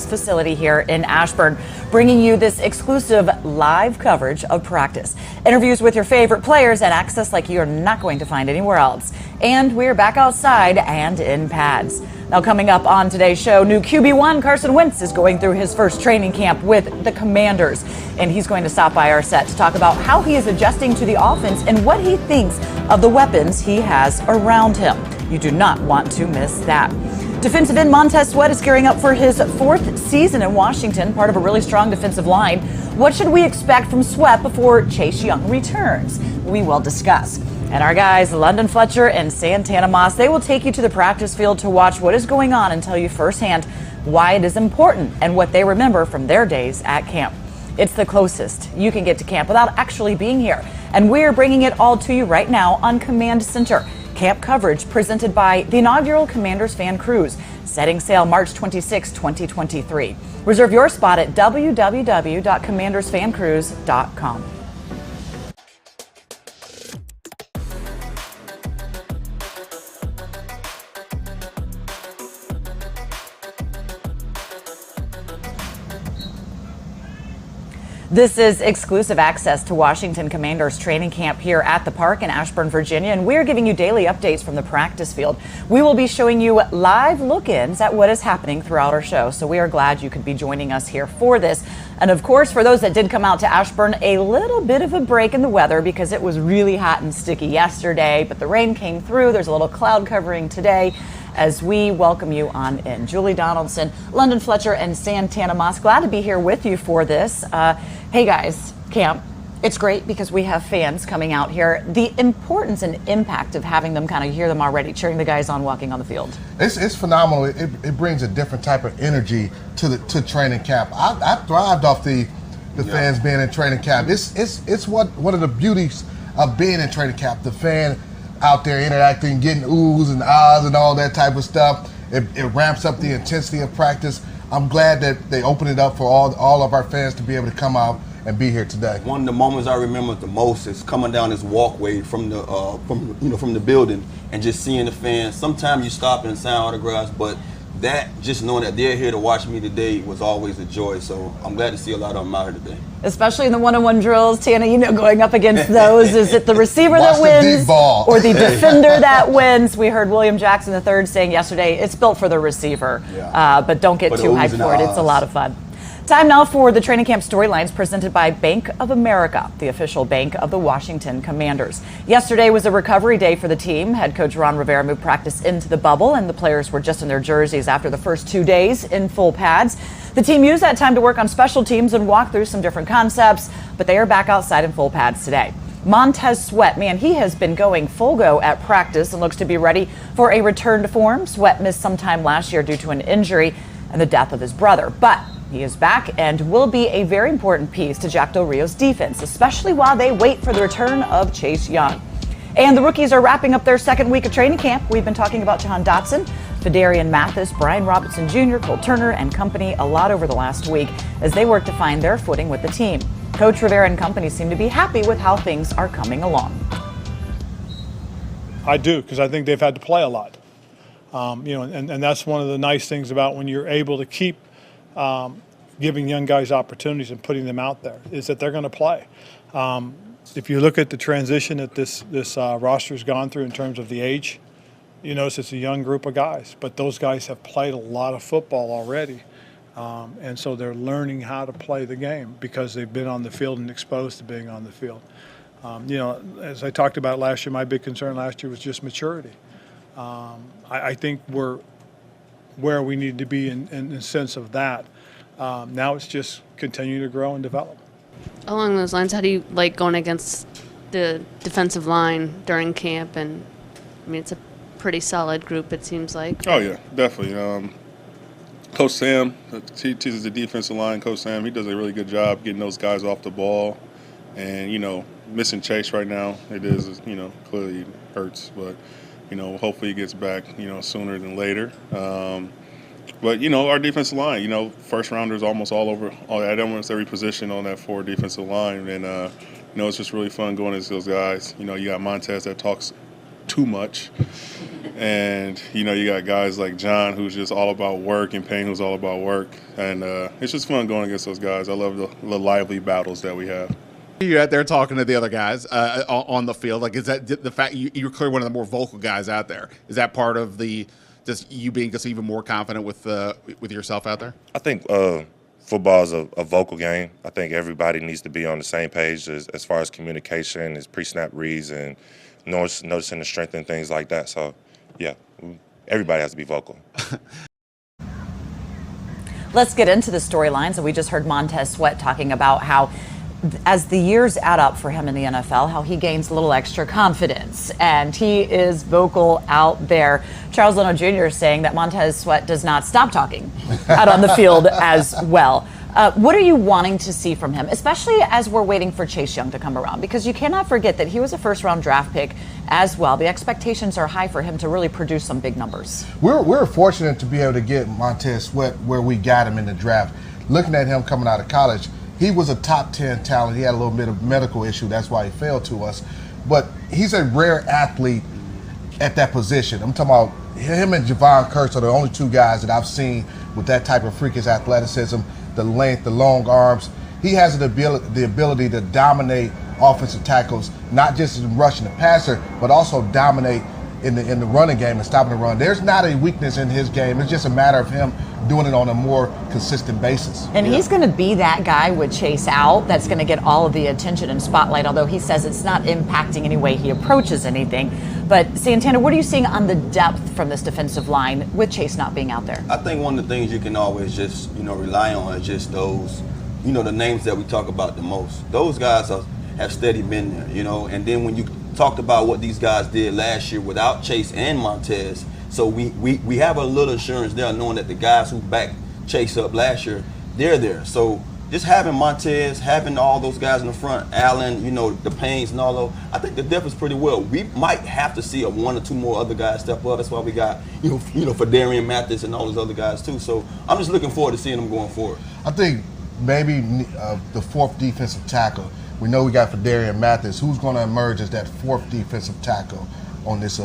facility here in Ashburn, bringing you this exclusive live coverage of practice. Interviews with your favorite players and access like you're not going to find anywhere else. And we're back outside and in pads. Now, coming up on today's show, new QB1 Carson Wentz is going through his first training camp with the Commanders, and he's going to stop by our set to talk about how he is adjusting to the offense and what he thinks of the weapons he has around him. You do not want to miss that. Defensive end Montez Sweat is gearing up for his fourth season in Washington, part of a really strong defensive line. What should we expect from Sweat before Chase Young returns? We will discuss. And our guys, London Fletcher and Santana Moss, they will take you to the practice field to watch what is going on and tell you firsthand why it is important and what they remember from their days at camp. It's the closest you can get to camp without actually being here. And we're bringing it all to you right now on Command Center. Camp coverage presented by the inaugural Commanders Fan Cruise, setting sail March 26, 2023. Reserve your spot at www.commandersfancruise.com. This is exclusive access to Washington Commanders training camp here at the park in Ashburn, Virginia, and we're giving you daily updates from the practice field. We will be showing you live look-ins at what is happening throughout our show, so we are glad you could be joining us here for this. And of course, for those that did come out to Ashburn, a little bit of a break in the weather because it was really hot and sticky yesterday, but the rain came through. There's a little cloud covering today as we welcome you on in. Julie Donaldson, London Fletcher, and Santana Moss, glad to be here with you for this. Hey guys, camp, it's great because we have fans coming out here. The importance and impact of having them, kind of hear them already, cheering the guys on walking on the field. It's phenomenal. It brings a different type of energy to training camp. I thrived off the fans being in training camp. It's one of the beauties of being in training camp. The fan out there interacting, getting oohs and ahs and all that type of stuff. It ramps up the intensity of practice. I'm glad that they opened it up for all of our fans to be able to come out and be here today. One of the moments I remember the most is coming down this walkway from the building and just seeing the fans. Sometimes you stop and sign autographs, but that, just knowing that they're here to watch me today, was always a joy. So I'm glad to see a lot of them out here today. Especially in the one-on-one drills, Tana, going up against those. Is it the receiver that wins or the defender that wins? We heard William Jackson III saying yesterday, it's built for the receiver, but don't get too hyped for it. It's a lot of fun. Time now for the training camp storylines presented by Bank of America, the official bank of the Washington Commanders. Yesterday was a recovery day for the team. Head coach Ron Rivera moved practice into the bubble, and the players were just in their jerseys after the first 2 days in full pads. The team used that time to work on special teams and walk through some different concepts, but they are back outside in full pads today. Montez Sweat, man, he has been going full go at practice and looks to be ready for a return to form. Sweat missed some time last year due to an injury and the death of his brother, but he is back and will be a very important piece to Jack Del Rio's defense, especially while they wait for the return of Chase Young. And the rookies are wrapping up their second week of training camp. We've been talking about Jahan Datsun, Fedarian Mathis, Brian Robinson Jr., Cole Turner, and company a lot over the last week as they work to find their footing with the team. Coach Rivera and company seem to be happy with how things are coming along. I do, because I think they've had to play a lot. And that's one of the nice things about when you're able to keep giving young guys opportunities and putting them out there, is that they're going to play. If you look at the transition that this roster's gone through in terms of the age, you notice it's a young group of guys, but those guys have played a lot of football already. And so they're learning how to play the game because they've been on the field and exposed to being on the field. As I talked about last year, my big concern last year was just maturity. I think we're where we need to be in the sense of that. Now it's just continue to grow and develop. Along those lines, how do you like going against the defensive line during camp? And I mean, it's a pretty solid group, it seems like. Oh yeah, definitely. Coach Sam, he teaches the defensive line. Coach Sam, he does a really good job getting those guys off the ball. And missing Chase right now, it is clearly hurts, but hopefully he gets back sooner than later. But our defensive line, first rounders almost all over, at almost every position on that forward defensive line, and it's just really fun going against those guys. You got Montez that talks too much. And, you got guys like John, who's just all about work, and Payne, who's all about work. And it's just fun going against those guys. I love the lively battles that we have. You're out there talking to the other guys on the field. Like, is that the fact you're clearly one of the more vocal guys out there? Is that part of just you being just even more confident with yourself out there? I think football is a vocal game. I think everybody needs to be on the same page as far as communication, as pre-snap reads, and noticing the strength and things like that. So, yeah, everybody has to be vocal. Let's get into the storylines. And we just heard Montez Sweat talking about how, as the years add up for him in the NFL, how he gains a little extra confidence. And he is vocal out there. Charles Leno Jr. is saying that Montez Sweat does not stop talking out on the field as well. What are you wanting to see from him, especially as we're waiting for Chase Young to come around? Because you cannot forget that he was a first-round draft pick as well. The expectations are high for him to really produce some big numbers. We're fortunate to be able to get Montez Sweat where we got him in the draft. Looking at him coming out of college, he was a top 10 talent. He had a little bit of medical issue. That's why he fell to us. But he's a rare athlete at that position. I'm talking about him and Jahan Datsun are the only two guys that I've seen with that type of freakish athleticism, the length, the long arms. He has the ability to dominate offensive tackles, not just in rushing the passer, but also dominate in the running game and stopping the run. There's not a weakness in his game. It's just a matter of him doing it on a more consistent basis. And he's going to be that guy with Chase out that's going to get all of the attention and spotlight, although he says it's not impacting any way he approaches anything. But Santana, what are you seeing on the depth from this defensive line with Chase not being out there? I think one of the things you can always just, rely on is just those, the names that we talk about the most. Those guys have steady been there, and then when you talked about what these guys did last year without Chase and Montez, so we have a little assurance there knowing that the guys who backed Chase up last year, they're there. So just having Montez, having all those guys in the front, Allen, the Paynes and all those, I think the depth is pretty well. We might have to see a one or two more other guys step up. That's why we got, for Darian Mathis and all those other guys too. So I'm just looking forward to seeing them going forward. I think maybe the fourth defensive tackle. We know we got for Darian Mathis. Who's going to emerge as that fourth defensive tackle on this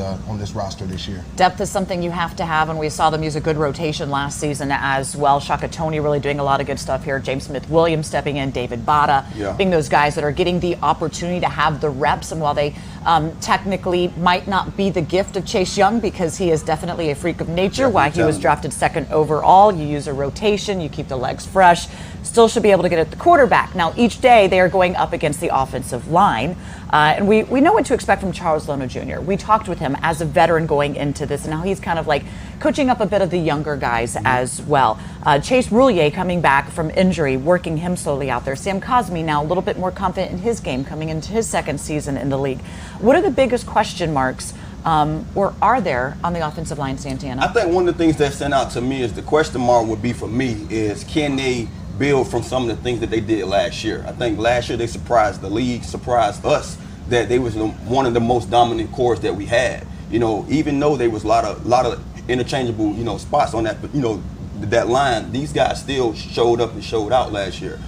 roster this year? Depth is something you have to have, and we saw them use a good rotation last season as well. Shaka Toney really doing a lot of good stuff here. James Smith-Williams stepping in, David Bada being those guys that are getting the opportunity to have the reps. And while they technically might not be the gift of Chase Young, because he is definitely a freak of nature, why he was drafted second overall, you use a rotation, you keep the legs fresh, still should be able to get at the quarterback. Now, each day they are going up against the offensive line. And we know what to expect from Charles Leno Jr. We talked with him as a veteran going into this, and now he's kind of like coaching up a bit of the younger guys as well. Chase Roulier coming back from injury, working him slowly out there. Sam Cosmi now a little bit more confident in his game coming into his second season in the league. What are the biggest question marks, or are there, on the offensive line, Santana? I think one of the things that stand out to me is the question mark would be for me is, can they build from some of the things that they did last year? I think last year they surprised the league, surprised us, that they was one of the most dominant cores that we had. Even though there was a lot of interchangeable, spots on that, that line, these guys still showed up and showed out last year.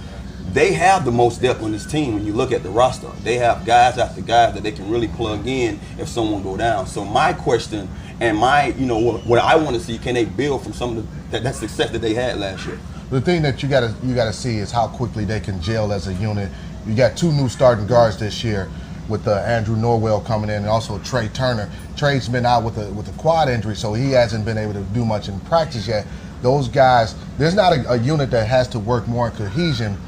They have the most depth on this team when you look at the roster. They have guys after guys that they can really plug in if someone go down. So my question and what I want to see, can they build from some of that success that they had last year? The thing that you gotta see is how quickly they can gel as a unit. You got two new starting guards this year, with Andrew Norwell coming in, and also Trey Turner. Trey's been out with a quad injury, so he hasn't been able to do much in practice yet. Those guys, there's not a unit that has to work more in cohesion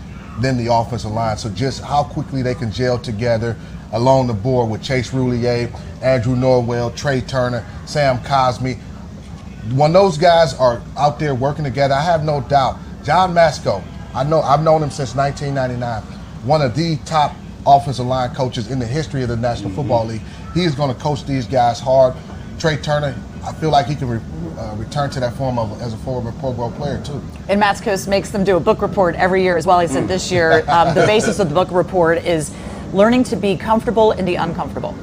than the offensive line. So just how quickly they can gel together along the board with Chase Roulier, Andrew Norwell, Trey Turner, Sam Cosmi. When those guys are out there working together, I have no doubt. John Masco, I've known him since 1999, one of the top offensive line coaches in the history of the National Football League. He is going to coach these guys hard. Trey Turner, I feel like he can return to that form as a former Pro Bowl player too. And Matzkos makes them do a book report every year as well. He said this year the basis of the book report is learning to be comfortable in the uncomfortable.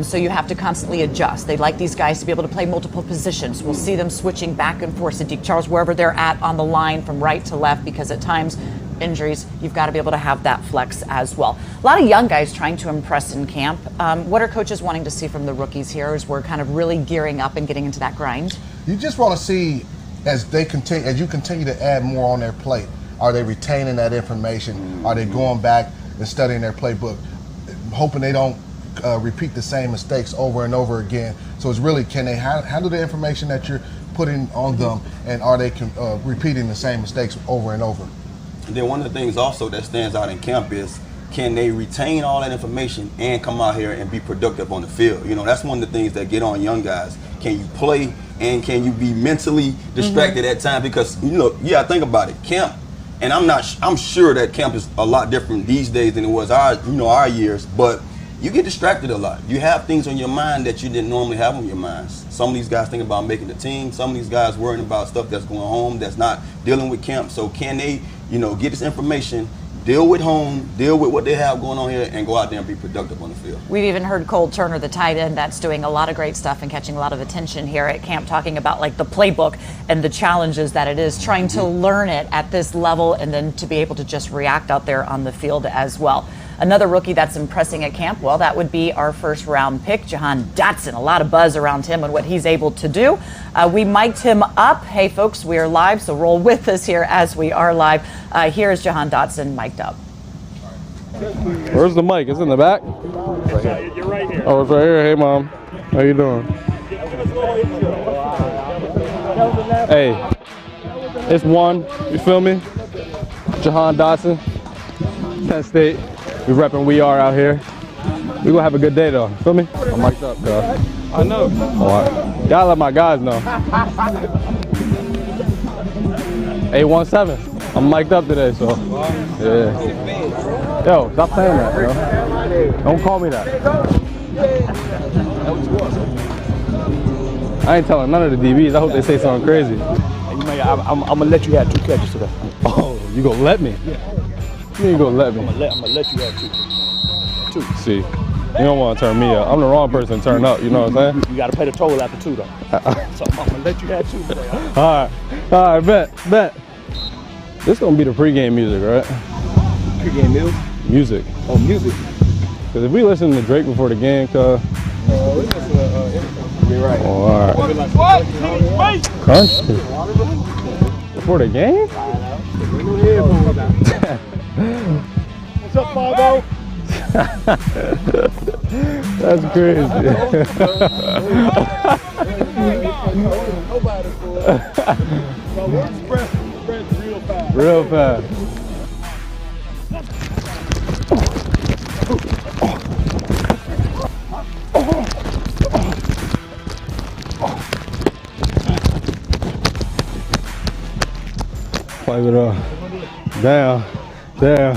So you have to constantly adjust. They like these guys to be able to play multiple positions. We'll see them switching back and forth, Sadiq Charles, wherever they're at on the line from right to left, because at times injuries, you've got to be able to have that flex as well. A lot of young guys trying to impress in camp. What are coaches wanting to see from the rookies here as we're kind of really gearing up and getting into that grind? You just want to see as you continue to add more on their plate. Are they retaining that information? Are they going back and studying their playbook, hoping they don't repeat the same mistakes over and over again? So it's really, can they handle the information that you're putting on them, and are they repeating the same mistakes over and over? And then one of the things also that stands out in camp is, can they retain all that information and come out here and be productive on the field? You know, that's one of the things that get on young guys. Can you play and can you be mentally distracted at times? Because, you know, think about it. Camp, and I'm sure that camp is a lot different these days than it was our years, but you get distracted a lot. You have things on your mind that you didn't normally have on your minds. Some of these guys think about making the team. Some of these guys worrying about stuff that's going home, that's not dealing with camp. So can they, get this information, deal with home, deal with what they have going on here, and go out there and be productive on the field? We've even heard Cole Turner, the tight end, that's doing a lot of great stuff and catching a lot of attention here at camp, talking about like the playbook and the challenges that it is trying to learn it at this level and then to be able to just react out there on the field as well. Another rookie that's impressing at camp, well, that would be our first-round pick, Jahan Datsun. A lot of buzz around him and what he's able to do. We mic'd him up. Hey, folks, we are live, so roll with us here as we are live. Here's Jahan Datsun mic'd up. Where's the mic? It's in the back? You're right here. Oh, it's right here. Hey, Mom. How you doing? Hey, it's one. You feel me? Jahan Datsun, Penn State. We repping We Are out here. We gonna have a good day though. Feel me? I'm mic'd up, cuz. I know. All right. Gotta let my guys know. 817. I'm mic'd up today, so yeah. Yo, stop saying that, yo. Don't call me that. I ain't telling none of the DBs. I hope they say something crazy. I'm gonna let you have 2 catches today. Oh, you gonna let me? Yeah. You ain't gonna let me. I'm gonna let you have 2. See, you don't want to turn me up. I'm the wrong person to turn up. You know what I'm saying? You gotta pay the toll after 2 though. So I'm gonna let you have 2 today. All right, bet. This gonna be the pregame music, right? Pregame Music. Oh, music. Cause if we listen to Drake before the game, cuz. You're right. Oh, all right. What? Country. Before the game? What's up, Bobo? That's crazy. Real fast. Wipe it off. Damn. Damn.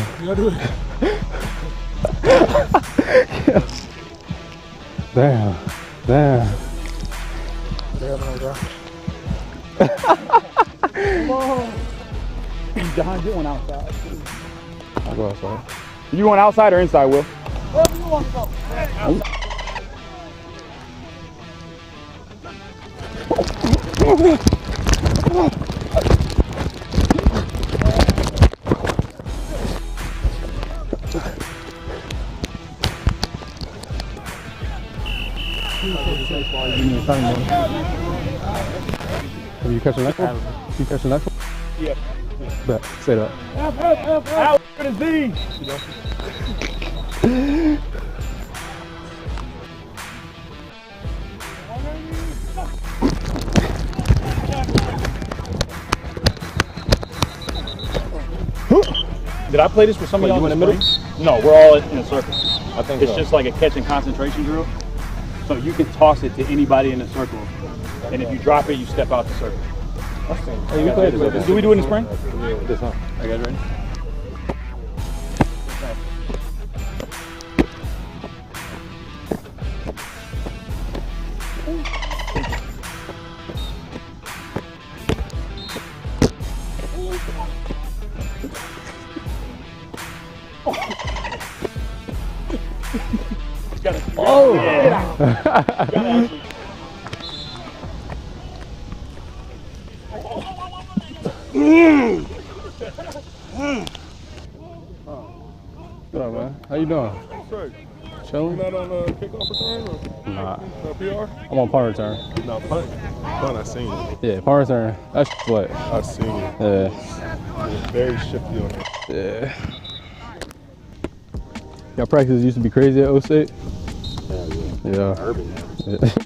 Come on. Jahan, you went outside. I'll go outside. You going outside or inside, Will? Have you catch the next one? You catch the next one? Yep. Bet. Say that. Out is these. Did I play this with some of y'all in the middle? No, we're all in a circle. I think it's just like a catch and concentration drill. So you can toss it to anybody in the circle, and if you drop it, you step out the circle. Hey, we played this. Do we do it in the spring? Yeah, this time. Are you guys ready? Oh! How you doing? Sorry. Chilling? You're not on kickoff return or? Nah. PR? I'm on punt return. No, punt. Punt, I seen it. Yeah, punt return. That's what. I seen it. Yeah. You're very shifty on it. Yeah. Y'all practice used to be crazy at O State? Yeah. Urban now. Yeah. Yeah,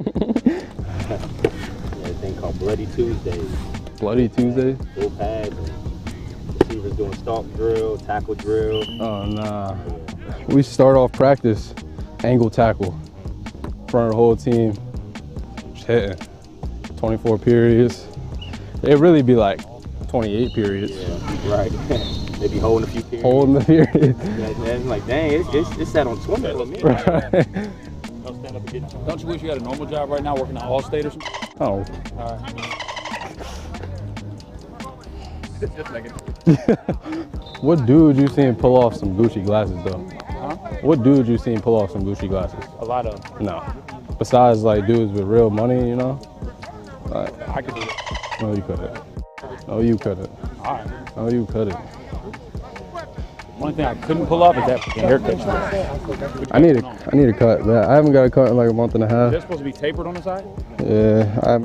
a thing called Bloody Tuesdays. Bloody Tuesdays? Full pads. Receivers doing stalk drill, tackle drill. Oh, nah. We start off practice, angle tackle. Front of the whole team, just hitting. 24 periods. It'd really be like 28 periods. Yeah, right. They be holding a few periods. Holding the periods. I'm like, dang, it's set on 20 for me. Right. Don't you wish you had a normal job right now working at Allstate or something? Oh. All right. What dude you seen pull off some Gucci glasses though? Huh? What dude you seen pull off some Gucci glasses? A lot of. No. Besides like dudes with real money, you know? Like, I could do it. no, you couldn't. No, you couldn't. All right. No, you couldn't. Only thing I couldn't pull off is that haircut. I need a cut, man. I haven't got a cut in like a month and a Is half. that supposed to be tapered on the side? Yeah,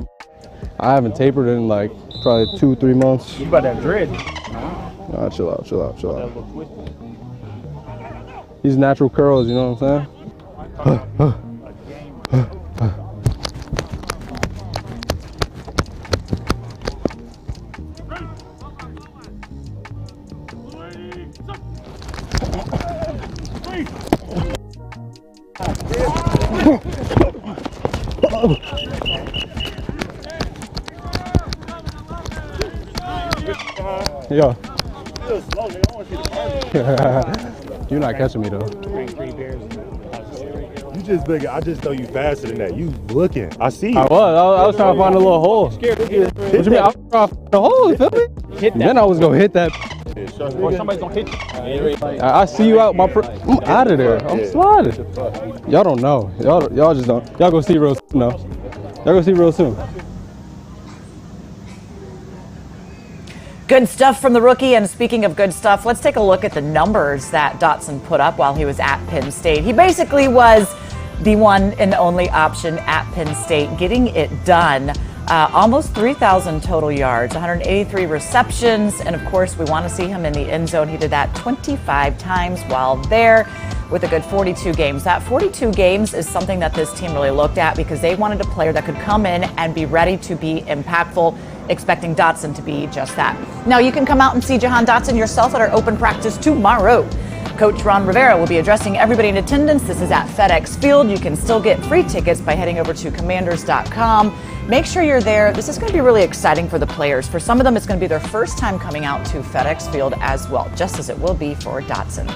I haven't tapered in like probably 2-3 months. You about to have dread. Nah, chill out. That little twist. These natural curls, you know what I'm saying? Yo. You're not catching me though. You just bigger. I just know you faster than that. You looking. I see you. I was trying to find a little hole. What you mean? I was trying to find a hole, you feel me? Then I was gonna hit that. Or somebody's gonna hit you. I see you out I'm out of there. I'm sliding. Y'all don't know. Y'all just don't. Y'all go see real soon. No. Y'all go see real soon. Good stuff from the rookie. And speaking of good stuff, let's take a look at the numbers that Datsun put up while he was at Penn State. He basically was the one and only option at Penn State, getting it done. Almost 3,000 total yards, 183 receptions, and of course we want to see him in the end zone. He did that 25 times while there with a good 42 games. That 42 games is something that this team really looked at because they wanted a player that could come in and be ready to be impactful, expecting Datsun to be just that. Now you can come out and see Jahan Datsun yourself at our open practice tomorrow. Coach Ron Rivera will be addressing everybody in attendance. This is at FedEx Field. You can still get free tickets by heading over to commanders.com. Make sure you're there. This is going to be really exciting for the players. For some of them, it's going to be their first time coming out to FedEx Field as well, just as it will be for Datsun.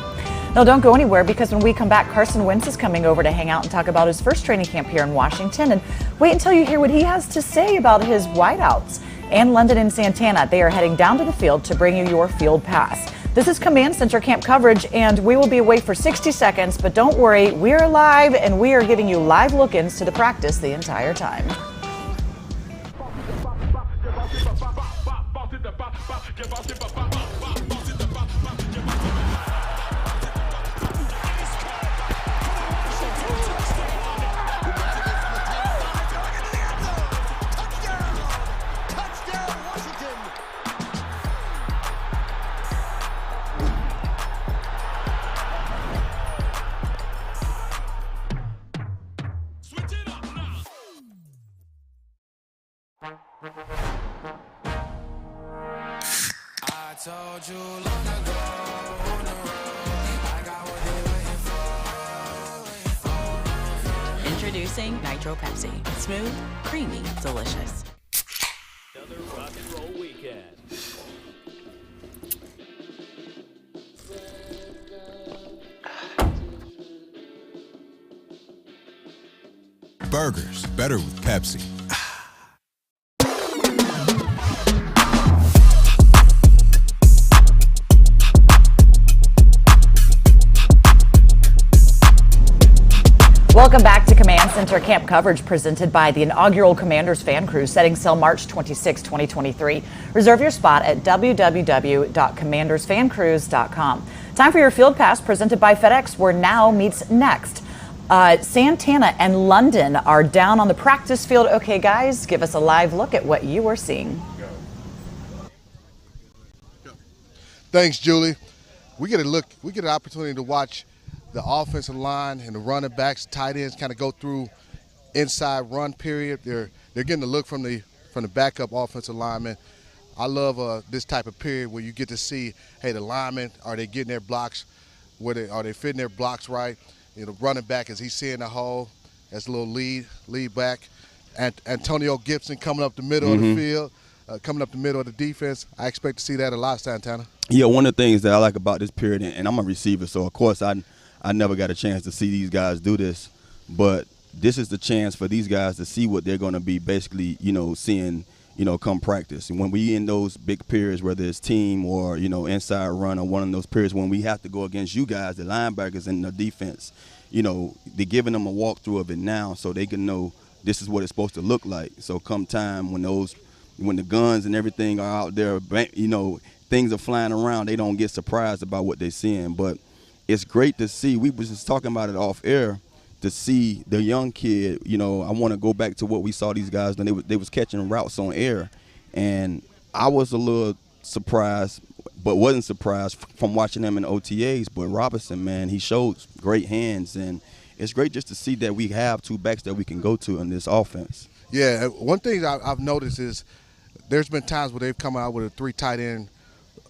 Now, don't go anywhere because when we come back, Carson Wentz is coming over to hang out and talk about his first training camp here in Washington. And wait until you hear what he has to say about his wideouts. And London and Santana, they are heading down to the field to bring you your field pass. This is Command Center Camp coverage, and we will be away for 60 seconds. But don't worry, we are live, and we are giving you live look-ins to the practice the entire time. Told you long ago on the road, I got what they waiting for. Introducing Nitro Pepsi. Smooth, creamy, delicious. Another rock and roll weekend. Burgers, better with Pepsi. Welcome back to Command Center Camp coverage presented by the inaugural Commanders Fan Cruise, setting sail March 26, 2023. Reserve your spot at www.commandersfancruise.com. Time for your Field Pass presented by FedEx, where now meets next. Santana and London are down on the practice field. Okay, guys, give us a live look at what you were seeing. Thanks, Julie. We get an opportunity to watch the offensive line and the running backs, tight ends kind of go through inside run period. They're getting a look from the backup offensive lineman. I love this type of period where you get to see, hey, the linemen, are they getting their blocks? Are they fitting their blocks right? You know, running back, is he seeing the hole? That's a little lead back. And Antonio Gibson coming up the middle of the field, coming up the middle of the defense. I expect to see that a lot, Santana. Yeah, one of the things that I like about this period, and I'm a receiver, so of course I never got a chance to see these guys do this, but this is the chance for these guys to see what they're going to be basically, seeing, come practice. And when we in those big periods, whether it's team or, inside run or one of those periods when we have to go against you guys, the linebackers and the defense, they're giving them a walkthrough of it now so they can know this is what it's supposed to look like. So come time when the guns and everything are out there, things are flying around, they don't get surprised about what they're seeing. But it's great to see. We was just talking about it off air, to see the young kid. I want to go back to what we saw these guys when they was catching routes on air, and I was a little surprised, but wasn't surprised from watching them in OTAs. But Robinson, man, he showed great hands, and it's great just to see that we have two backs that we can go to in this offense. Yeah, one thing I've noticed is there's been times where they've come out with a 3 tight end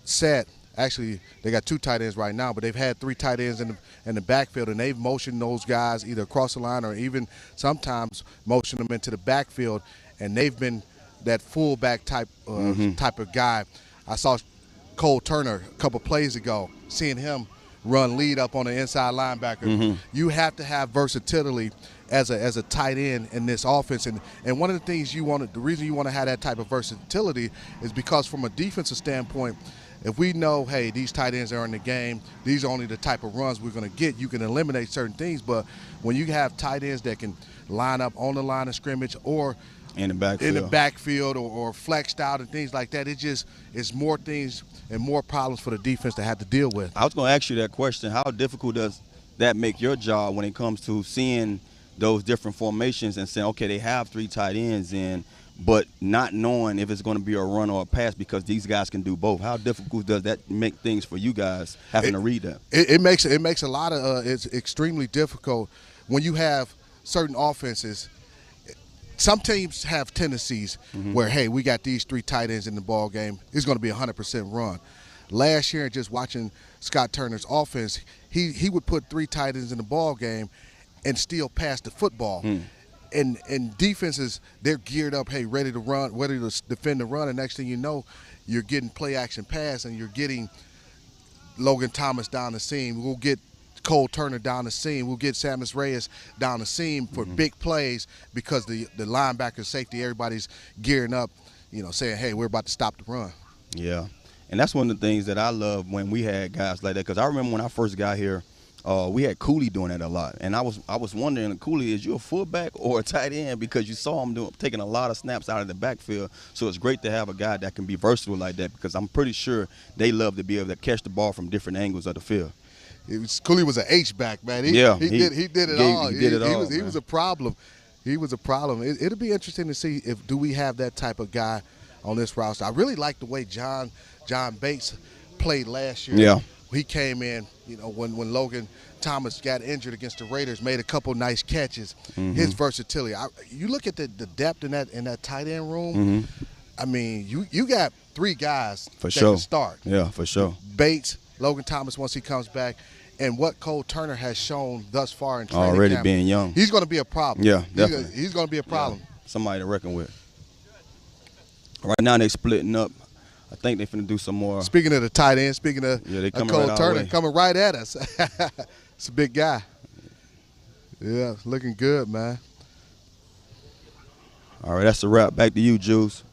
set. Actually, they got 2 tight ends right now, but they've had 3 tight ends in the backfield, and they've motioned those guys either across the line or even sometimes motion them into the backfield, and they've been that fullback type of guy. I saw Cole Turner a couple plays ago, seeing him run lead up on the inside linebacker. You have to have versatility as a tight end in this offense, and one of the things the reason you want to have that type of versatility is because from a defensive standpoint, if we know, hey, these tight ends are in the game, these are only the type of runs we're going to get, you can eliminate certain things. But when you have tight ends that can line up on the line of scrimmage or in the backfield or flexed out and things like that, it's more things and more problems for the defense to have to deal with. I was going to ask you that question. How difficult does that make your job when it comes to seeing those different formations and saying, okay, they have 3 tight ends in, but not knowing if it's going to be a run or a pass because these guys can do both? How difficult does that make things for you guys having to read that? It makes a lot of it's extremely difficult when you have certain offenses. Some teams have tendencies where, hey, we got these 3 tight ends in the ball game, it's going to be 100% run. Last year, just watching Scott Turner's offense, he would put 3 tight ends in the ball game and still pass the football. And defenses, they're geared up, hey, ready to run, ready to defend the run, and next thing you know, you're getting play action pass and you're getting Logan Thomas down the seam. We'll get Cole Turner down the seam. We'll get Samus Reyes down the seam for big plays because the linebacker, safety, everybody's gearing up, saying, hey, we're about to stop the run. Yeah, and that's one of the things that I love when we had guys like that, because I remember when I first got here, we had Cooley doing that a lot, and I was wondering, Cooley, is you a fullback or a tight end? Because you saw him taking a lot of snaps out of the backfield. So it's great to have a guy that can be versatile like that, because I'm pretty sure they love to be able to catch the ball from different angles of the field. Cooley was an H-back, man. He did it all. He was a problem. He was a problem. It'll be interesting to see do we have that type of guy on this roster. I really like the way John Bates played last year. Yeah. He came in, when Logan Thomas got injured against the Raiders, made a couple nice catches. His versatility. You look at the depth in that tight end room. I mean, you got 3 guys that can start. Yeah, for sure. Bates, Logan Thomas once he comes back, and what Cole Turner has shown thus far in training already camp, being young. He's going to be a problem. Yeah, definitely. He's going to be a problem. Yeah, somebody to reckon with. Right now they're splitting up. I think they're finna do some more. Speaking of the tight end, speaking of Cole right Turner coming right at us. It's a big guy. Yeah, looking good, man. All right, that's a wrap. Back to you, Juice.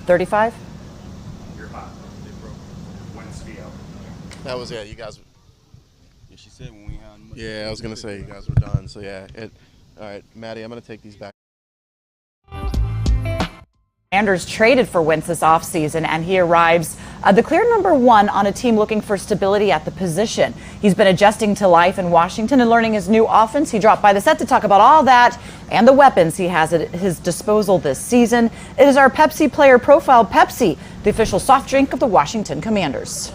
$35? You're hot. That was it. You guys. Yeah, she said when we had. Yeah, I was gonna say you guys were done. So yeah, all right, Maddie, I'm gonna take these back. Commanders traded for Wentz this offseason, and he arrives the clear #1 on a team looking for stability at the position. He's been adjusting to life in Washington and learning his new offense. He dropped by the set to talk about all that and the weapons he has at his disposal this season. It is our Pepsi player profile. Pepsi, the official soft drink of the Washington Commanders.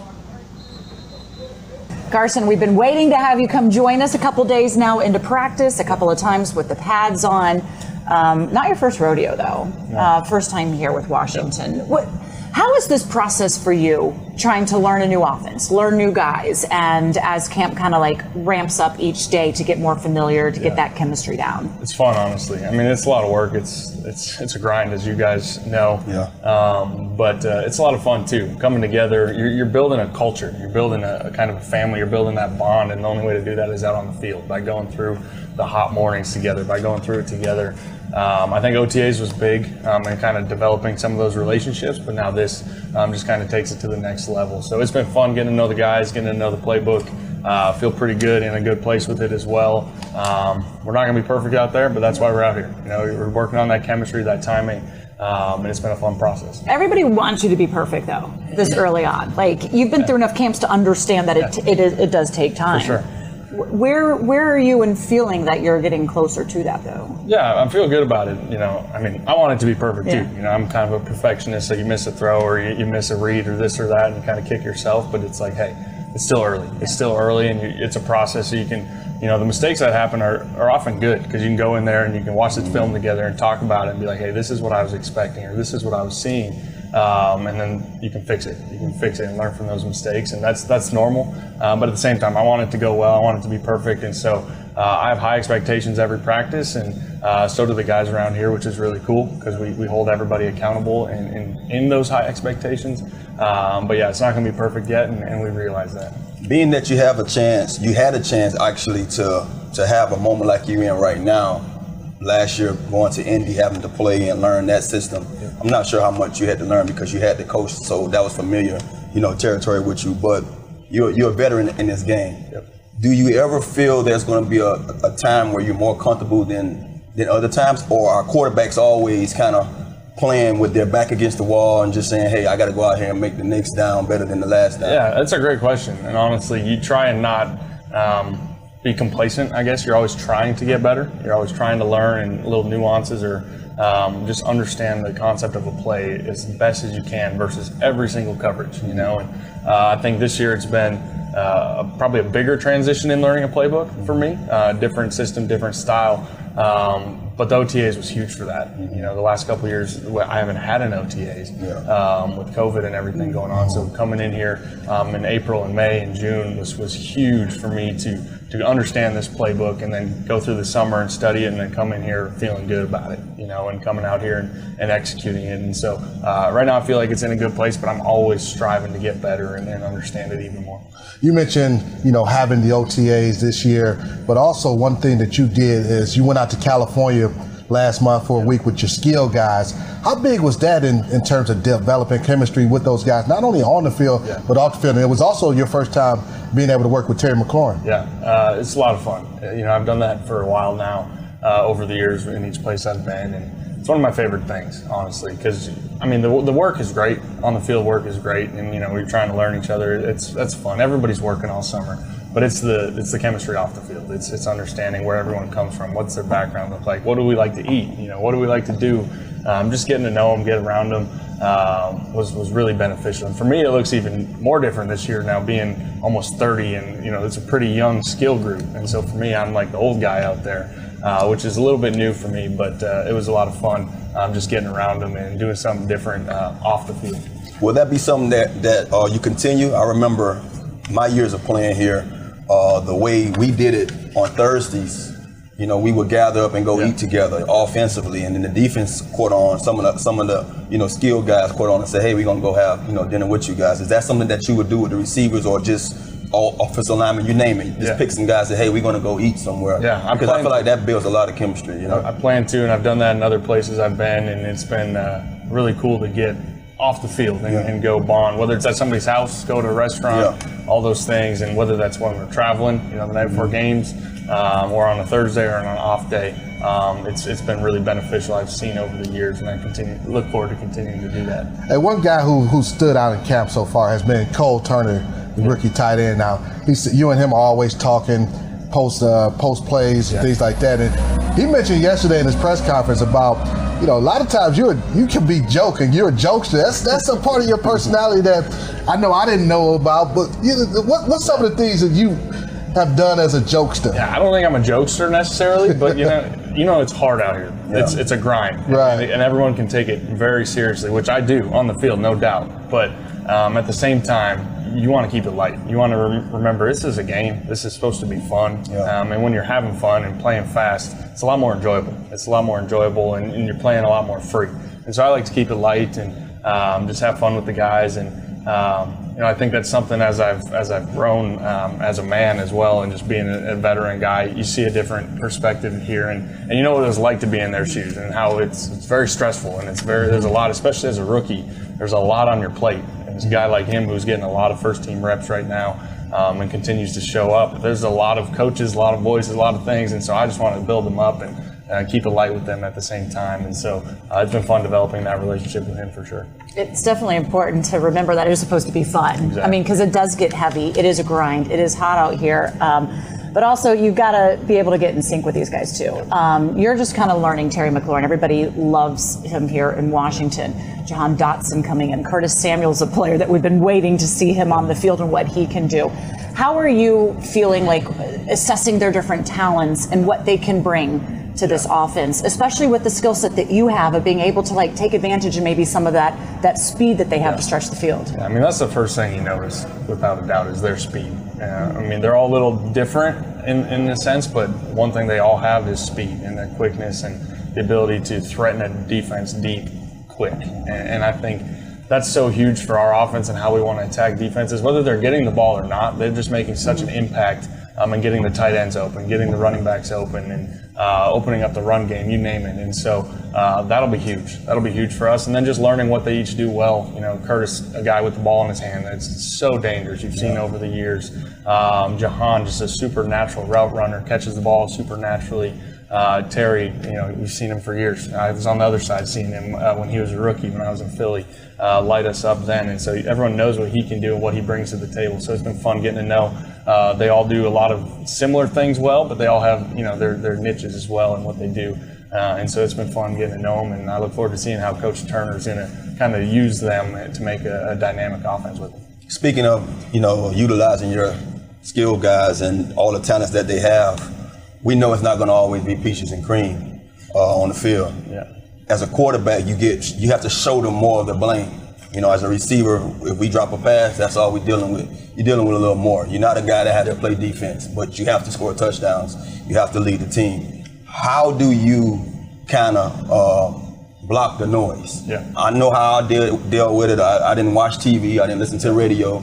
Carson, we've been waiting to have you come join us a couple days now into practice, a couple of times with the pads on. Not your first rodeo, though. First time here with Washington. How is this process for you, trying to learn a new offense, learn new guys, and as camp kind of like ramps up each day to get more familiar, to get that chemistry down? It's fun, honestly. I mean, it's a lot of work. It's a grind, as you guys know. But it's a lot of fun too. Coming together, you're building a culture. You're building a kind of a family. You're building that bond, and the only way to do that is out on the field by going through the hot mornings together, by going through it together. I think OTAs was big and kind of developing some of those relationships, but now this just kind of takes it to the next level. So it's been fun getting to know the guys, getting to know the playbook. Feel pretty good, in a good place with it as well. We're not going to be perfect out there, but that's why we're out here. You know, we're working on that chemistry, that timing, and it's been a fun process. Everybody wants you to be perfect, though, this early on. Like, you've been through enough camps to understand that it does take time. For sure. Where are you in feeling that you're getting closer to that, though? Yeah, I feel good about it. You know, I mean, I want it to be perfect too. You know, I'm kind of a perfectionist, so you miss a throw or you miss a read or this or that, and you kind of kick yourself. But it's like, hey, it's still early. It's still early, and it's a process. So you can, you know, the mistakes that happen are often good because you can go in there and you can watch the film together and talk about it and be like, hey, this is what I was expecting or this is what I was seeing. And then you can fix it. You can fix it and learn from those mistakes, and that's normal. But at the same time, I want it to go well. I want it to be perfect, and so I have high expectations every practice, and so do the guys around here, which is really cool because we hold everybody accountable in those high expectations. But yeah, it's not going to be perfect yet, and we realize that. Being that you had a chance actually to have a moment like you're in right now. Last year, going to Indy, having to play and learn that system. I'm not sure how much you had to learn because you had the coach, so that was familiar, you know, territory with you. But you're a veteran in this game. Do you ever feel there's going to be a time where you're more comfortable than other times, or are quarterbacks always kind of playing with their back against the wall and just saying, hey, I got to go out here and make the next down better than the last down? Yeah, that's a great question. And honestly, you try and not be complacent, I guess. You're always trying to get better. You're always trying to learn and little nuances or just understand the concept of a play as best as you can versus every single coverage, you know. And I think this year it's been probably a bigger transition in learning a playbook for me. Different system, different style. But the OTAs was huge for that. You know, the last couple of years, I haven't had an OTAs with COVID and everything going on. So coming in here in April and May and June was huge for me to understand this playbook and then go through the summer and study it and then come in here feeling good about it, you know, and coming out here and executing it. And so right now I feel like it's in a good place, but I'm always striving to get better and understand it even more. You mentioned, you know, having the OTAs this year, but also one thing that you did is you went out to California last month for a week with your skill guys. How big was that in terms of developing chemistry with those guys, not only on the field, but off the field? And it was also your first time being able to work with Terry McLaurin. Yeah, it's a lot of fun. You know, I've done that for a while now, over the years in each place I've been, and it's one of my favorite things, honestly, because I mean the work is great, on the field work is great, and you know we're trying to learn each other. That's fun. Everybody's working all summer, but it's the chemistry off the field. It's understanding where everyone comes from, what's their background look like, what do we like to eat, you know, what do we like to do. Just getting to know them, get around them was really beneficial. And for me, it looks even more different this year now, being almost 30, and you know it's a pretty young skill group. And so for me, I'm like the old guy out there, which is a little bit new for me, but it was a lot of fun just getting around them and doing something different off the field. Will that be something that you continue? I remember my years of playing here, the way we did it on Thursdays. You know, we would gather up and go eat together offensively, and then the defense caught on. Some of the you know skilled guys caught on and said, "Hey, we're gonna go have dinner with you guys." Is that something that you would do with the receivers, or just all offensive linemen, you name it? Just pick some guys and say, "Hey, we're gonna go eat somewhere." Yeah, because I feel like that builds a lot of chemistry. You know, I plan to, and I've done that in other places I've been, and it's been really cool to get off the field and go bond, whether it's at somebody's house, go to a restaurant, all those things, and whether that's when we're traveling, you know, the night before games, or on a Thursday or on an off day. It's been really beneficial. I've seen over the years, and I look forward to continuing to do that. Hey, one guy who stood out in camp so far has been Cole Turner, the rookie tight end. Now, you and him are always talking post plays and things like that. And he mentioned yesterday in his press conference about, a lot of times you can be joking. You're a jokester. That's a part of your personality that I know I didn't know about. But what's some of the things that you have done as a jokester? Yeah, I don't think I'm a jokester necessarily, but it's hard out here. Yeah. It's a grind, right? And everyone can take it very seriously, which I do on the field, no doubt. But at the same time, you want to keep it light. You want to remember this is a game. This is supposed to be fun. Yeah. And when you're having fun and playing fast, it's a lot more enjoyable. And you're playing a lot more free. And so I like to keep it light and just have fun with the guys. And I think that's something as I've grown as a man as well, and just being a veteran guy, you see a different perspective here, and you know what it was like to be in their shoes and how it's very stressful, and there's a lot, especially as a rookie, there's a lot on your plate. And there's a guy like him who's getting a lot of first team reps right now and continues to show up. There's a lot of coaches, a lot of voices, a lot of things, and so I just want to build them up and keep it light with them at the same time. And so it's been fun developing that relationship with him for sure. It's definitely important to remember that it is supposed to be fun. Exactly. I mean, because it does get heavy. It is a grind. It is hot out here. But also, you've got to be able to get in sync with these guys, too. You're just kind of learning Terry McLaurin. Everybody loves him here in Washington. Jahan Datsun coming in. Curtis Samuel's a player that we've been waiting to see him on the field and what he can do. How are you feeling like assessing their different talents and what they can bring to this offense, especially with the skill set that you have of being able to take advantage of maybe some of that speed that they have to stretch the field? Yeah, I mean, that's the first thing you notice, without a doubt, is their speed. I mean, they're all a little different in a sense, but one thing they all have is speed and their quickness and the ability to threaten a defense deep, quick. And I think that's so huge for our offense and how we want to attack defenses. Whether they're getting the ball or not, they're just making such an impact and getting the tight ends open, getting the running backs open, and opening up the run game, you name it. And so that'll be huge. That'll be huge for us. And then just learning what they each do well. Curtis, a guy with the ball in his hand, that's so dangerous. You've seen over the years. Jahan, just a supernatural route runner, catches the ball supernaturally. Terry, we've seen him for years. I was on the other side seeing him when he was a rookie, when I was in Philly, light us up then. And so everyone knows what he can do and what he brings to the table. So it's been fun getting to know. They all do a lot of similar things well, but they all have, their niches as well in what they do. And so it's been fun getting to know them. And I look forward to seeing how Coach Turner's going to kind of use them to make a dynamic offense with them. Speaking of, utilizing your skilled guys and all the talents that they have, we know it's not going to always be peaches and cream on the field. Yeah. As a quarterback, you have to show them more of the blame. As a receiver, if we drop a pass, that's all we're dealing with. You're dealing with a little more. You're not a guy that has to play defense, but you have to score touchdowns. You have to lead the team. How do you kind of block the noise? Yeah. I know how I deal with it. I didn't watch TV. I didn't listen to the radio.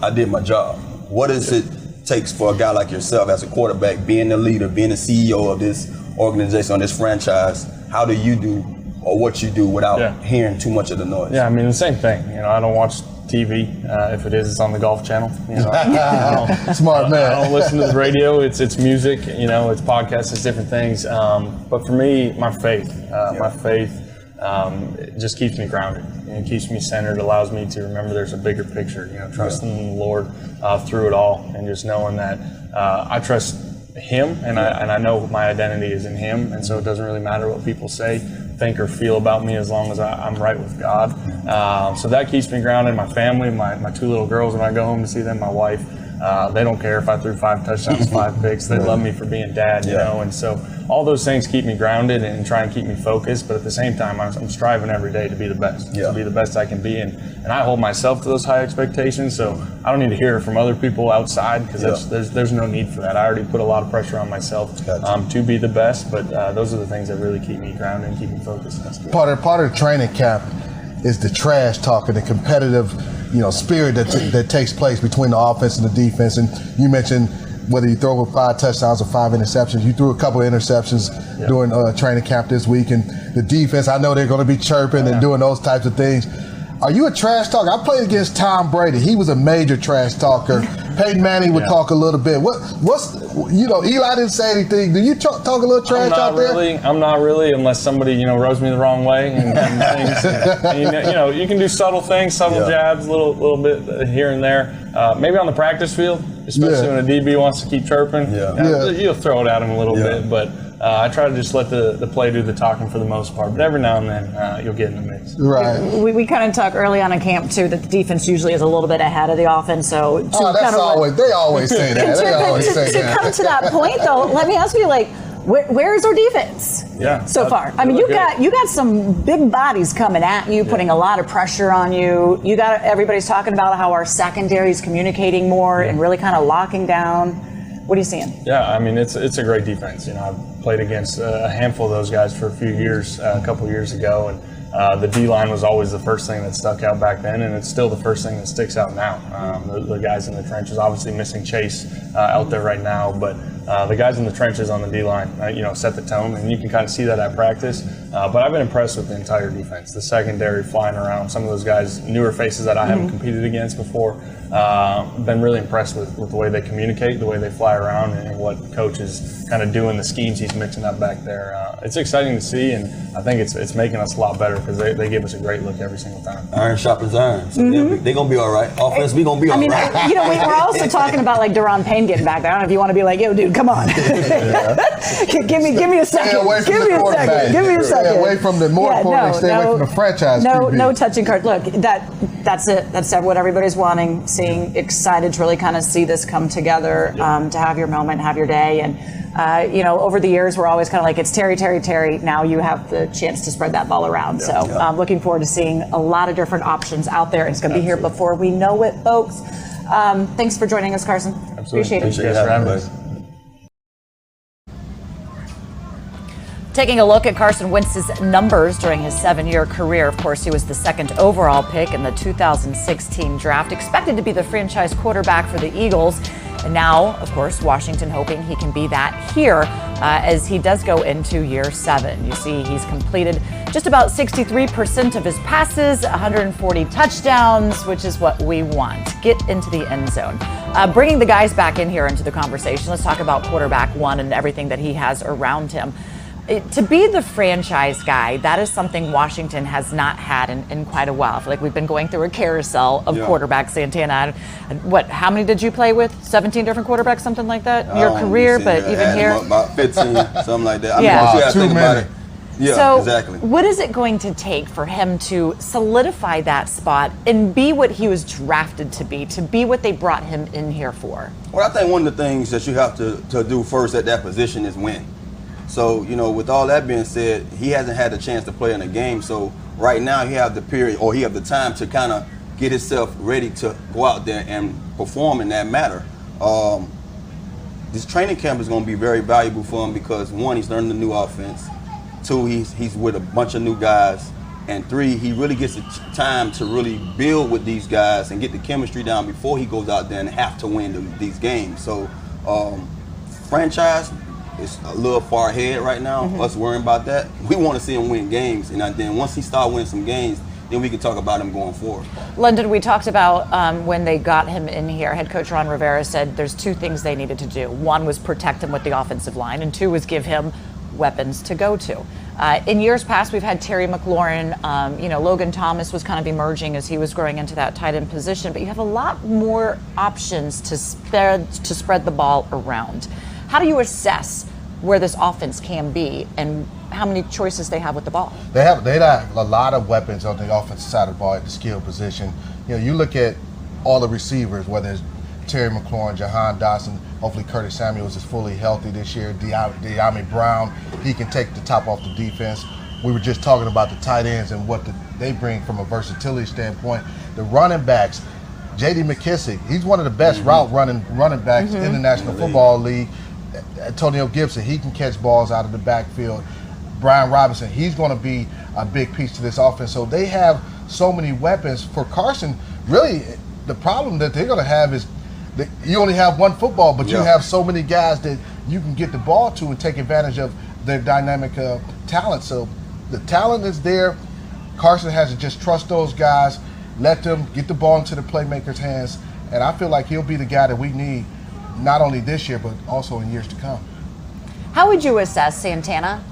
I did my job. What does it takes for a guy like yourself as a quarterback, being the leader, being the CEO of this organization, on this franchise? How do you do or what you do without hearing too much of the noise? Yeah, I mean, the same thing. I don't watch TV. If it is, it's on the Golf Channel. Smart man. I don't listen to the radio. It's music. It's podcasts. It's different things. But for me, my faith. It just keeps me grounded. It keeps me centered. Allows me to remember there's a bigger picture. Trusting in the Lord through it all, and just knowing that I trust Him, and I know my identity is in Him, and so it doesn't really matter what people say, think, or feel about me as long as I'm right with God. So that keeps me grounded. My family, my two little girls, when I go home to see them, my wife, they don't care if I threw 5 touchdowns, 5 picks. They love me for being dad, you know. And so all those things keep me grounded and try and keep me focused. But at the same time, I'm striving every day to be the best, to be the best I can be. And I hold myself to those high expectations. So I don't need to hear it from other people outside, because there's no need for that. I already put a lot of pressure on myself to be the best. But those are the things that really keep me grounded and keep me focused. Part of training camp is the trash talk and the competitive spirit that takes place between the offense and the defense. And you mentioned whether you throw 5 touchdowns or 5 interceptions. You threw a couple of interceptions during training camp this week. And the defense, I know they're going to be chirping and doing those types of things. Are you a trash talker? I played against Tom Brady. He was a major trash talker. Peyton Manning would talk a little bit. Eli didn't say anything. Do you talk a little trash out there? I'm not really, unless somebody, rubs me the wrong way and things. And, you can do subtle things, jabs, a little bit here and there. Maybe on the practice field, especially when a DB wants to keep chirping. You'll throw it at him a little bit, but I try to just let the play do the talking for the most part. But every now and then, you'll get in the mix. Right. We kind of talk early on in camp, too, that the defense usually is a little bit ahead of the offense. So they always say that. To come to that point, though, let me ask you, where is our defense so far? I mean, you got some big bodies coming at you, putting a lot of pressure on you. Everybody's talking about how our secondary is communicating more and really kind of locking down. What are you seeing? Yeah, I mean, it's a great defense. I've played against a handful of those guys for a few years, a couple years ago, and the D-line was always the first thing that stuck out back then, and it's still the first thing that sticks out now. The guys in the trenches, obviously missing Chase out there right now, but the guys in the trenches on the D-line, set the tone, and you can kind of see that at practice. But I've been impressed with the entire defense. The secondary flying around, some of those guys, newer faces that I haven't competed against before. Been really impressed with the way they communicate, the way they fly around, and what coach is kind of doing, the schemes he's mixing up back there. It's exciting to see, and I think it's making us a lot better because they give us a great look every single time. Iron sharpens iron, so they're going to be all right. Offense, we're going to be all right. We're also talking about Deron Payne getting back there. I don't know if you want to be like, yo, dude, come on. give me a second. Give me a second. Stay away from the more importantly, stay away from the franchise. No touching cards. Look, that's it. That's what everybody's wanting, seeing, excited to really kind of see this come together, to have your moment, have your day. And, over the years, we're always kind of like, it's Terry. Now you have the chance to spread that ball around. Looking forward to seeing a lot of different options out there. It's going to be here before we know it, folks. Thanks for joining us, Carson. Absolutely. Appreciate it. Thanks for having us. Taking a look at Carson Wentz's numbers during his 7-year career. Of course, he was the second overall pick in the 2016 draft, expected to be the franchise quarterback for the Eagles. And now, of course, Washington hoping he can be that here as he does go into year 7. You see, he's completed just about 63% of his passes, 140 touchdowns, which is what we want. Get into the end zone. Bringing the guys back in here into the conversation, let's talk about quarterback one and everything that he has around him. To be the franchise guy, that is something Washington has not had in quite a while. I feel like we've been going through a carousel of quarterbacks. Santana, how many did you play with? 17 different quarterbacks, something like that in your career, but even here? About 15, something like that. Too many. Yeah, so exactly. What is it going to take for him to solidify that spot and be what he was drafted to be what they brought him in here for? Well, I think one of the things that you have to do first at that position is win. So, with all that being said, he hasn't had the chance to play in a game. So right now he have the period, or he have the time to kind of get himself ready to go out there and perform in that matter. This training camp is going to be very valuable for him because 1, he's learning the new offense. 2, he's with a bunch of new guys. And 3, he really gets the time to really build with these guys and get the chemistry down before he goes out there and have to win these games. So franchise, it's a little far ahead right now, us worrying about that. We want to see him win games, and then once he starts winning some games, then we can talk about him going forward. London, we talked about when they got him in here, head coach Ron Rivera said there's 2 things they needed to do. 1 was protect him with the offensive line, and 2 was give him weapons to go to. In years past, we've had Terry McLaurin, Logan Thomas was kind of emerging as he was growing into that tight end position, but you have a lot more options to spread the ball around. How do you assess where this offense can be and how many choices they have with the ball? They have a lot of weapons on the offensive side of the ball at the skill position. You look at all the receivers, whether it's Terry McLaurin, Jahan Datsun, hopefully Curtis Samuels is fully healthy this year. De'Ami Brown, he can take the top off the defense. We were just talking about the tight ends and what they bring from a versatility standpoint. The running backs, J.D. McKissick, he's one of the best route running backs in the National Football League. Antonio Gibson, he can catch balls out of the backfield. Brian Robinson, he's going to be a big piece to this offense. So they have so many weapons. For Carson, really, the problem that they're going to have is that you only have one football, but you have so many guys that you can get the ball to and take advantage of their dynamic talent. So the talent is there. Carson has to just trust those guys let them get the ball into the playmakers' hands, and I feel like he'll be the guy that we need not only this year but also in years to come. How would you assess Santana,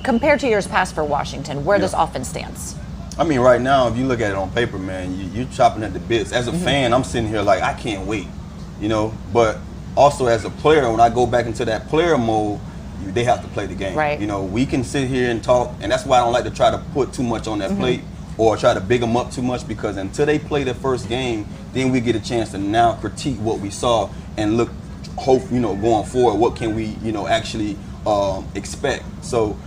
compared to years past for Washington, where this offense stands? I mean, right now, if you look at it on paper, man, you're chopping at the bits. As a fan, I'm sitting here like, I can't wait, But also as a player, when I go back into that player mode, they have to play the game. Right. We can sit here and talk, and that's why I don't like to try to put too much on that plate or try to big them up too much, because until they play their first game, then we get a chance to now critique what we saw and look, going forward, what can we, actually expect. So,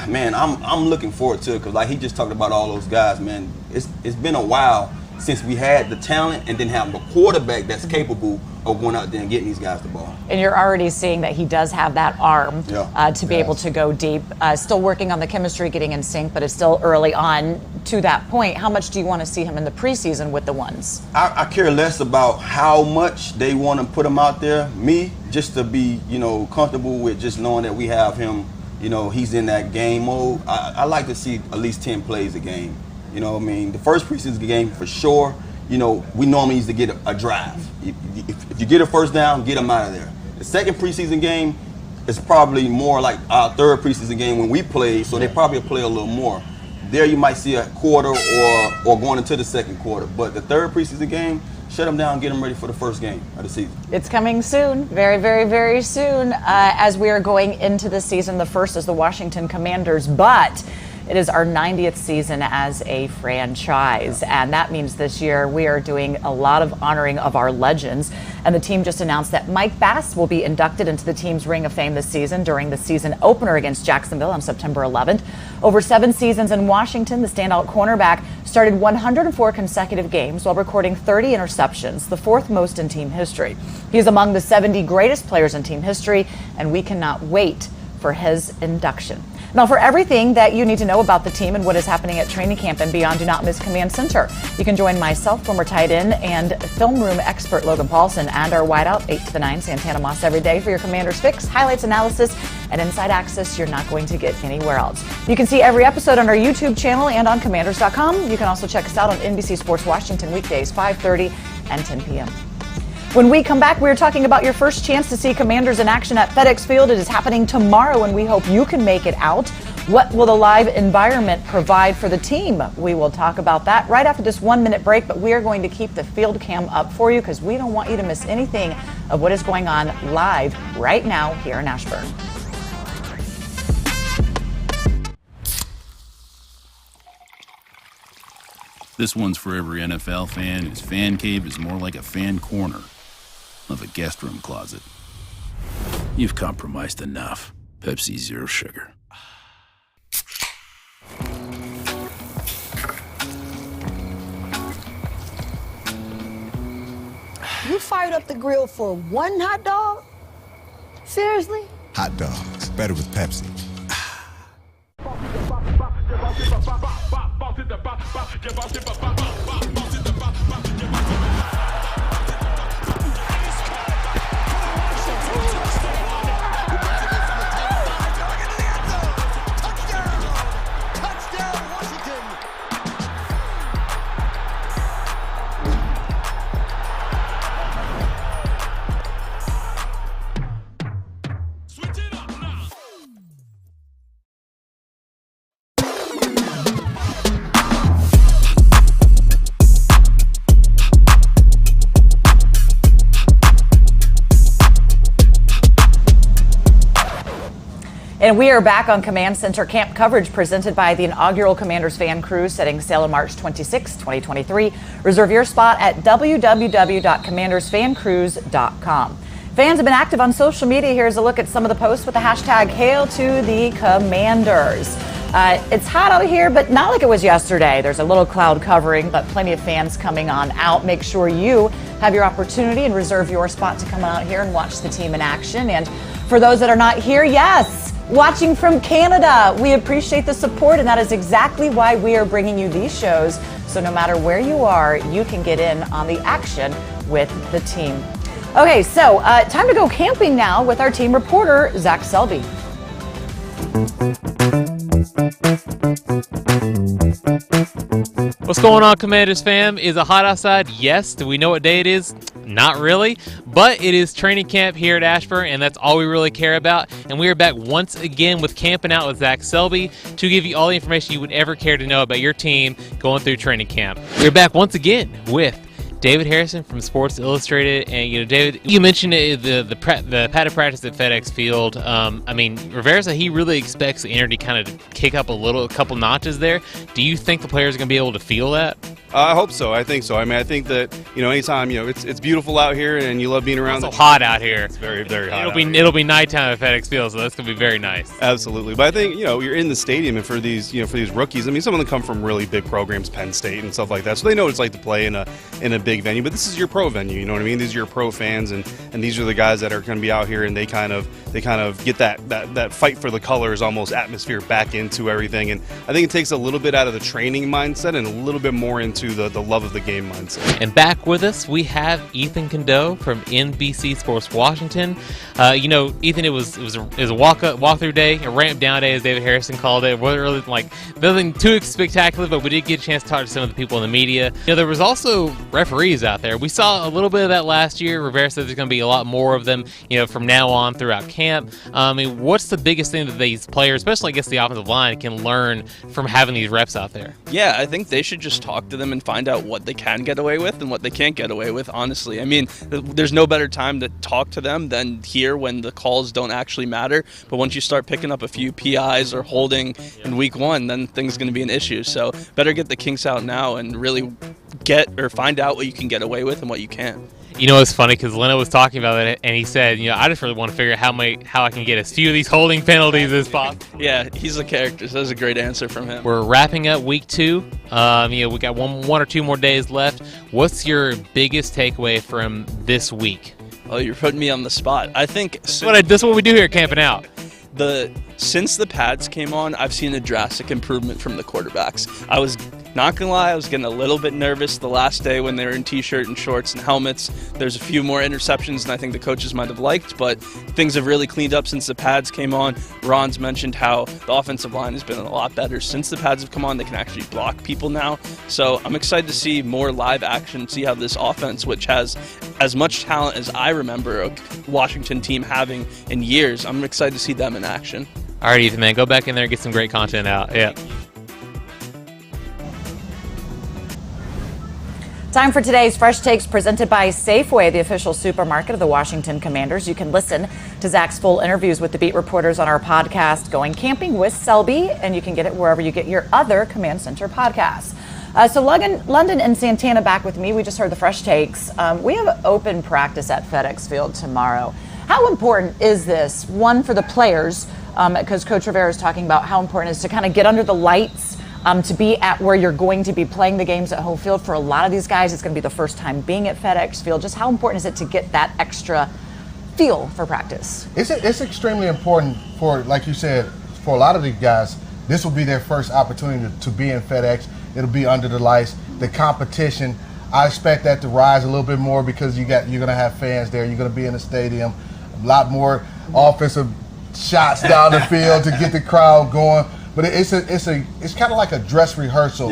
man, I'm looking forward to it, because like he just talked about all those guys, man. It's been a while since we had the talent and then having a quarterback that's capable of going out there and getting these guys the ball. And you're already seeing that he does have that arm to be able to go deep. Still working on the chemistry, getting in sync, but it's still early on to that point. How much do you want to see him in the preseason with the ones? I care less about how much they want to put him out there. Me, just to be, comfortable with just knowing that we have him, he's in that game mode. I like to see at least 10 plays a game. The first preseason game for sure, we normally used to get a drive. If you get a first down, get them out of there. The second preseason game is probably more like our third preseason game when we played, so they probably play a little more. There you might see a quarter or going into the second quarter. But the third preseason game, shut them down, get them ready for the first game of the season. It's coming soon, very, very, very soon, as we are going into the season. The first is the Washington Commanders, but it is our 90th season as a franchise, and that means this year we are doing a lot of honoring of our legends. And the team just announced that Mike Bass will be inducted into the team's Ring of Fame this season during the season opener against Jacksonville on September 11th. Over 7 seasons in Washington, the standout cornerback started 104 consecutive games while recording 30 interceptions, the 4th most in team history. He is among the 70 greatest players in team history, and we cannot wait for his induction. Now, for everything that you need to know about the team and what is happening at training camp and beyond, do not miss Command Center. You can join myself, former tight end and film room expert Logan Paulson, and our wideout 8 to the 9 Santana Moss every day for your Commanders fix, highlights, analysis, and inside access you're not going to get anywhere else. You can see every episode on our YouTube channel and on Commanders.com. You can also check us out on NBC Sports Washington weekdays 5:30 and 10 p.m. When we come back, we're talking about your first chance to see Commanders in action at FedEx Field. It is happening tomorrow, and we hope you can make it out. What will the live environment provide for the team? We will talk about that right after this 1-minute break, but we are going to keep the field cam up for you because we don't want you to miss anything of what is going on live right now here in Ashburn. This one's for every NFL fan whose fan cave is more like a fan corner of a guest room closet. You've compromised enough. Pepsi Zero Sugar. You fired up the grill for one hot dog? Seriously? Hot dogs, better with Pepsi. And we are back on Command Center camp coverage presented by the inaugural Commanders Fan Cruise setting sail on March 26, 2023. Reserve your spot at www.commandersfancruise.com. Fans have been active on social media. Here's a look at some of the posts with the hashtag Hail to the Commanders. It's hot out here, but not like it was yesterday. There's a little cloud covering, but plenty of fans coming on out. Make sure you have your opportunity and reserve your spot to come out here and watch the team in action. And for those that are not here, yes, watching from Canada, we appreciate the support, and that is exactly why we are bringing you these shows. So no matter where you are, you can get in on the action with the team. Okay, so time to go camping now with our team reporter, Zach Selby. What's going on, Commanders fam? Is it hot outside? Yes. Do we know what day it is? Not really. But it is training camp here at Ashburn, and that's all we really care about. And we are back once again with Camping Out with Zach Selby to give you all the information you would ever care to know about your team going through training camp. We're back once again with David Harrison from Sports Illustrated, and David, you mentioned the padded practice at FedEx Field. Rivera said he really expects the energy kind of kick up a couple notches there. Do you think the players are going to be able to feel that? I hope so. I think so. I think that anytime it's beautiful out here and you love being around. It's so hot out here. It's very, very hot. It'll be nighttime at FedEx Field, so that's going to be very nice. Absolutely. But I think you're in the stadium, and for these rookies, some of them come from really big programs, Penn State and stuff like that, so they know what it's like to play in a big venue. But this is your pro venue. You know what I mean? These are your pro fans, and these are the guys that are going to be out here, and they kind of get that fight for the colors almost atmosphere back into everything. And I think it takes a little bit out of the training mindset and a little bit more into the love of the game mindset. And back with us, we have Ethan Condoe from NBC Sports Washington. Ethan, it was a walk-through day, a ramp-down day, as David Harrison called it. It wasn't really nothing too spectacular, but we did get a chance to talk to some of the people in the media. There was also referees out there. We saw a little bit of that last year. Rivera said there's going to be a lot more of them, from now on throughout camp. What's the biggest thing that these players, especially I guess the offensive line, can learn from having these reps out there? Yeah, I think they should just talk to them and find out what they can get away with and what they can't get away with, honestly. There's no better time to talk to them than here when the calls don't actually matter. But once you start picking up a few PIs or holding in week one, then things are going to be an issue. So better get the kinks out now and really find out what you can get away with and what you can't. It's funny because Leno was talking about it, and he said, I just really want to figure out how I can get as few of these holding penalties as possible. Yeah, he's a character, so that's a great answer from him. We're wrapping up week 2. We got one or two more days left. What's your biggest takeaway from this week? Oh, you're putting me on the spot. I think this is what we do here at Camping Out. Since the pads came on, I've seen a drastic improvement from the quarterbacks. I was not gonna lie, I was getting a little bit nervous the last day when they were in t-shirt and shorts and helmets. There's a few more interceptions than I think the coaches might have liked, but things have really cleaned up since the pads came on. Ron's mentioned how the offensive line has been a lot better since the pads have come on. They can actually block people now. So I'm excited to see more live action, see how this offense, which has as much talent as I remember a Washington team having in years, I'm excited to see them in action. All right, Ethan, man, go back in there and get some great content out. Yeah. Time for today's Fresh Takes presented by Safeway, the official supermarket of the Washington Commanders. You can listen to Zach's full interviews with the beat reporters on our podcast, Going Camping with Selby, and you can get it wherever you get your other Command Center podcasts. So London and Santana back with me. We just heard the Fresh Takes. We have open practice at FedEx Field tomorrow. How important is this? One, for the players, because Coach Rivera is talking about how important it is to kind of get under the lights, to be at where you're going to be playing the games at home field. For a lot of these guys, it's going to be the first time being at FedEx Field. Just how important is it to get that extra feel for practice? It's extremely important for, like you said, for a lot of these guys, this will be their first opportunity to be in FedEx. It'll be under the lights. The competition, I expect that to rise a little bit more because you're going to have fans there. You're going to be in the stadium. A lot more offensive shots down the field to get the crowd going. But it's kind of like a dress rehearsal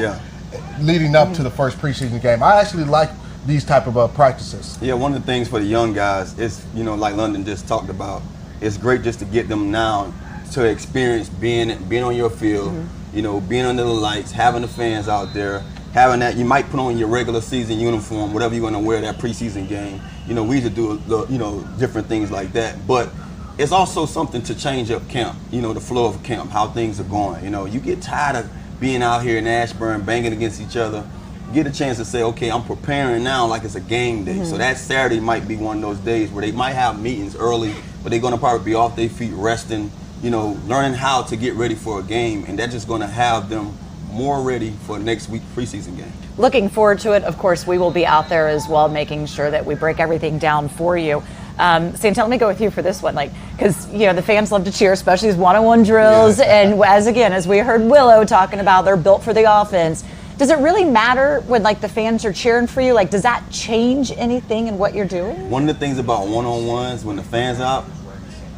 leading up to the first preseason game. I actually like these type of practices. Yeah, one of the things for the young guys is, like London just talked about, it's great just to get them now to experience being on your field, being under the lights, having the fans out there, having that. You might put on your regular season uniform, whatever you're going to wear that preseason game. We used to do different things like that, but it's also something to change up camp, the flow of camp, how things are going. You get tired of being out here in Ashburn, banging against each other. You get a chance to say, okay, I'm preparing now like it's a game day. So that Saturday might be one of those days where they might have meetings early, but they're going to probably be off their feet resting, learning how to get ready for a game. And that's just going to have them more ready for next week's preseason game. Looking forward to it. Of course, we will be out there as well, making sure that we break everything down for you. Santana, let me go with you for this one, because the fans love to cheer, especially these one-on-one drills. And as we heard Willow talking about, they're built for the offense. Does it really matter when the fans are cheering for you? Does that change anything in what you're doing? One of the things about one-on-ones, when the fans are out,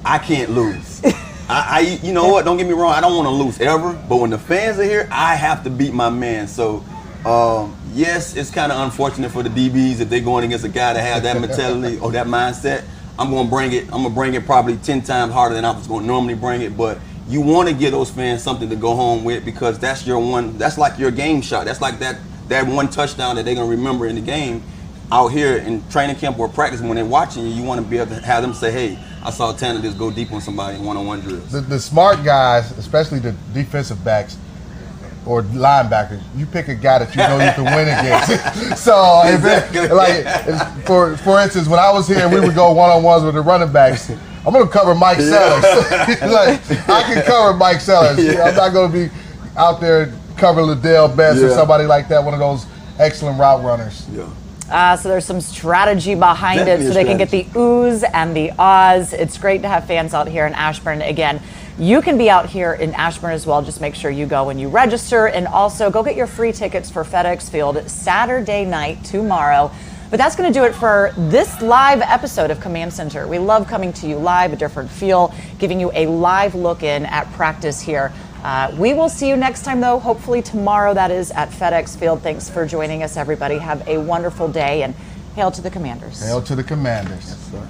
I can't lose. You know what? Don't get me wrong. I don't want to lose ever, but when the fans are here, I have to beat my man. So, yes, it's kind of unfortunate for the DBs if they're going against a guy that has that mentality or that mindset. I'm going to bring it. I'm going to bring it probably 10 times harder than I was going to normally bring it. But you want to give those fans something to go home with because that's your one. That's like your game shot. That's like that one touchdown that they're going to remember in the game. Out here in training camp or practice, when they're watching you, you want to be able to have them say, hey, I saw Tanner just go deep on somebody in one-on-one drills. The smart guys, especially the defensive backs or linebackers, you pick a guy that you know you can win against. So, for instance, when I was here, we would go one-on-ones with the running backs. I'm going to cover Mike Sellers. I can cover Mike Sellers. I'm not going to be out there covering Liddell Best or somebody like that, one of those excellent route runners. Yeah. So there's some strategy behind Definitely it so they can get the oohs and the ahs. It's great to have fans out here in Ashburn. Again, you can be out here in Ashburn as well. Just make sure you go and you register, and also go get your free tickets for FedEx Field Saturday night tomorrow. But that's going to do it for this live episode of Command Center. We love coming to you live, a different feel, giving you a live look in at practice here. We will see you next time, though, hopefully tomorrow, that is, at FedEx Field. Thanks for joining us, everybody. Have a wonderful day, and hail to the Commanders. Hail to the Commanders. Yes, sir.